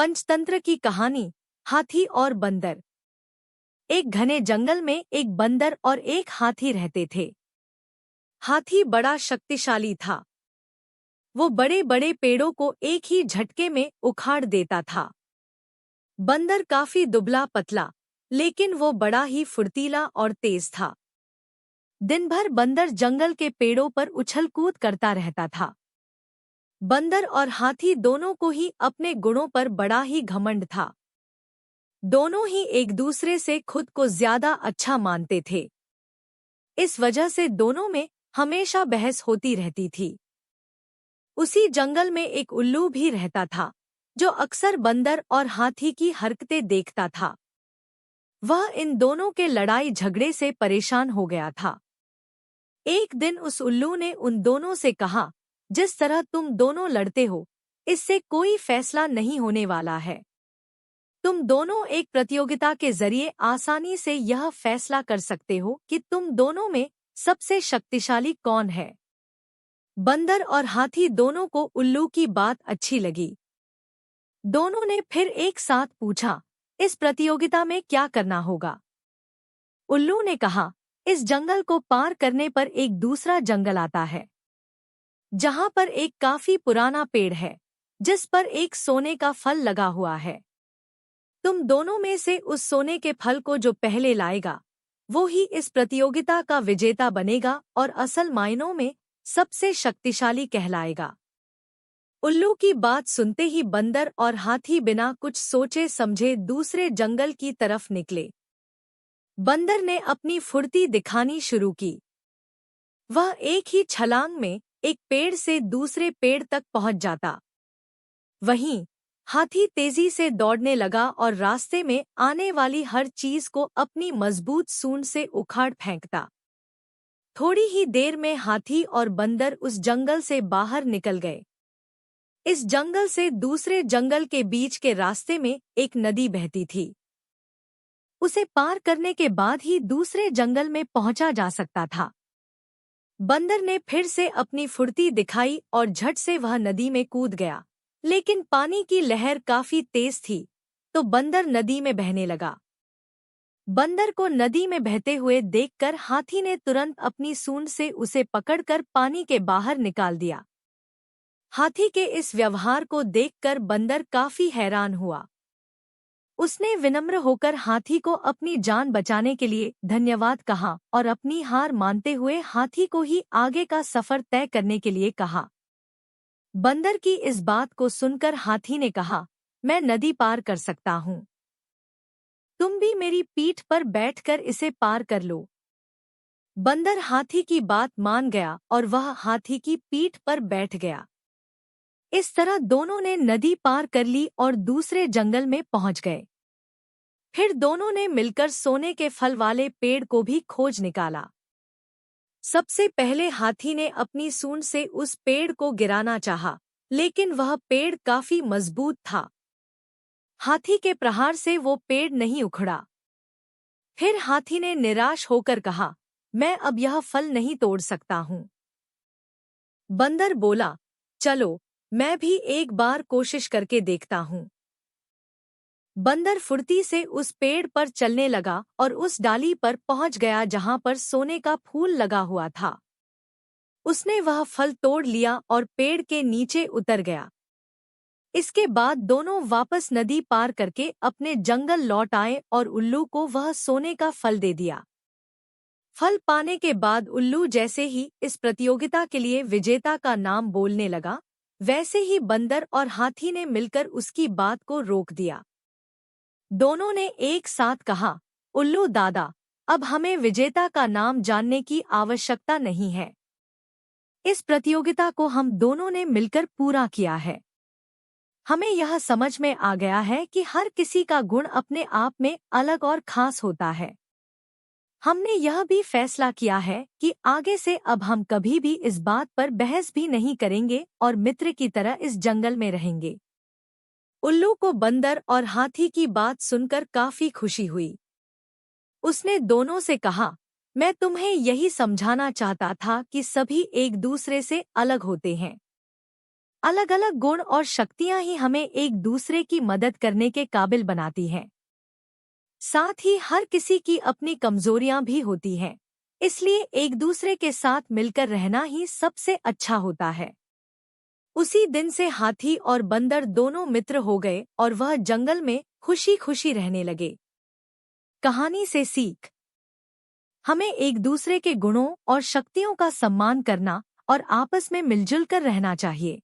पंचतंत्र की कहानी। हाथी और बंदर। एक घने जंगल में एक बंदर और एक हाथी रहते थे। हाथी बड़ा शक्तिशाली था। वो बड़े बड़े पेड़ों को एक ही झटके में उखाड़ देता था। बंदर काफी दुबला पतला, लेकिन वो बड़ा ही फुर्तीला और तेज था। दिन भर बंदर जंगल के पेड़ों पर उछल कूद करता रहता था। बंदर और हाथी दोनों को ही अपने गुणों पर बड़ा ही घमंड था। दोनों ही एक दूसरे से खुद को ज्यादा अच्छा मानते थे। इस वजह से दोनों में हमेशा बहस होती रहती थी। उसी जंगल में एक उल्लू भी रहता था, जो अक्सर बंदर और हाथी की हरकतें देखता था। वह इन दोनों के लड़ाई झगड़े से परेशान हो गया था। एक दिन उस उल्लू ने उन दोनों से कहा, जिस तरह तुम दोनों लड़ते हो, इससे कोई फैसला नहीं होने वाला है। तुम दोनों एक प्रतियोगिता के जरिए आसानी से यह फैसला कर सकते हो कि तुम दोनों में सबसे शक्तिशाली कौन है। बंदर और हाथी दोनों को उल्लू की बात अच्छी लगी। दोनों ने फिर एक साथ पूछा, इस प्रतियोगिता में क्या करना होगा। उल्लू ने कहा, इस जंगल को पार करने पर एक दूसरा जंगल आता है, जहां पर एक काफी पुराना पेड़ है, जिस पर एक सोने का फल लगा हुआ है। तुम दोनों में से उस सोने के फल को जो पहले लाएगा, वो ही इस प्रतियोगिता का विजेता बनेगा और असल मायनों में सबसे शक्तिशाली कहलाएगा। उल्लू की बात सुनते ही बंदर और हाथी बिना कुछ सोचे समझे दूसरे जंगल की तरफ निकले। बंदर ने अपनी फुर्ती दिखानी शुरू की। वह एक ही छलांग में एक पेड़ से दूसरे पेड़ तक पहुंच जाता। वहीं हाथी तेजी से दौड़ने लगा और रास्ते में आने वाली हर चीज को अपनी मजबूत सूंड से उखाड़ फेंकता। थोड़ी ही देर में हाथी और बंदर उस जंगल से बाहर निकल गए। इस जंगल से दूसरे जंगल के बीच के रास्ते में एक नदी बहती थी। उसे पार करने के बाद ही दूसरे जंगल में पहुंचा जा सकता था। बंदर ने फिर से अपनी फुर्ती दिखाई और झट से वह नदी में कूद गया, लेकिन पानी की लहर काफी तेज थी, तो बंदर नदी में बहने लगा। बंदर को नदी में बहते हुए देखकर हाथी ने तुरंत अपनी सूंड से उसे पकड़कर पानी के बाहर निकाल दिया। हाथी के इस व्यवहार को देखकर बंदर काफी हैरान हुआ। उसने विनम्र होकर हाथी को अपनी जान बचाने के लिए धन्यवाद कहा और अपनी हार मानते हुए हाथी को ही आगे का सफर तय करने के लिए कहा। बंदर की इस बात को सुनकर हाथी ने कहा, मैं नदी पार कर सकता हूँ। तुम भी मेरी पीठ पर बैठकर इसे पार कर लो। बंदर हाथी की बात मान गया और वह हाथी की पीठ पर बैठ गया। इस तरह दोनों ने नदी पार कर ली और दूसरे जंगल में पहुंच गए। फिर दोनों ने मिलकर सोने के फल वाले पेड़ को भी खोज निकाला। सबसे पहले हाथी ने अपनी सूंड से उस पेड़ को गिराना चाहा, लेकिन वह पेड़ काफी मजबूत था। हाथी के प्रहार से वो पेड़ नहीं उखड़ा। फिर हाथी ने निराश होकर कहा, मैं अब यह फल नहीं तोड़ सकता हूँ। बंदर बोला, चलो मैं भी एक बार कोशिश करके देखता हूँ। बंदर फुर्ती से उस पेड़ पर चलने लगा और उस डाली पर पहुंच गया जहां पर सोने का फूल लगा हुआ था। उसने वह फल तोड़ लिया और पेड़ के नीचे उतर गया। इसके बाद दोनों वापस नदी पार करके अपने जंगल लौट आए और उल्लू को वह सोने का फल दे दिया। फल पाने के बाद उल्लू जैसे ही इस प्रतियोगिता के लिए विजेता का नाम बोलने लगा, वैसे ही बंदर और हाथी ने मिलकर उसकी बात को रोक दिया। दोनों ने एक साथ कहा, उल्लू दादा, अब हमें विजेता का नाम जानने की आवश्यकता नहीं है। इस प्रतियोगिता को हम दोनों ने मिलकर पूरा किया है। हमें यह समझ में आ गया है कि हर किसी का गुण अपने आप में अलग और खास होता है। हमने यह भी फैसला किया है कि आगे से अब हम कभी भी इस बात पर बहस भी नहीं करेंगे और मित्र की तरह इस जंगल में रहेंगे। उल्लू को बंदर और हाथी की बात सुनकर काफी खुशी हुई। उसने दोनों से कहा, मैं तुम्हें यही समझाना चाहता था कि सभी एक दूसरे से अलग होते हैं। अलग अलग गुण और शक्तियां ही हमें एक दूसरे की मदद करने के काबिल बनाती हैं। साथ ही हर किसी की अपनी कमजोरियां भी होती हैं, इसलिए एक दूसरे के साथ मिलकर रहना ही सबसे अच्छा होता है। उसी दिन से हाथी और बंदर दोनों मित्र हो गए और वह जंगल में खुशी खुशी रहने लगे। कहानी से सीख। हमें एक दूसरे के गुणों और शक्तियों का सम्मान करना और आपस में मिलजुल कर रहना चाहिए।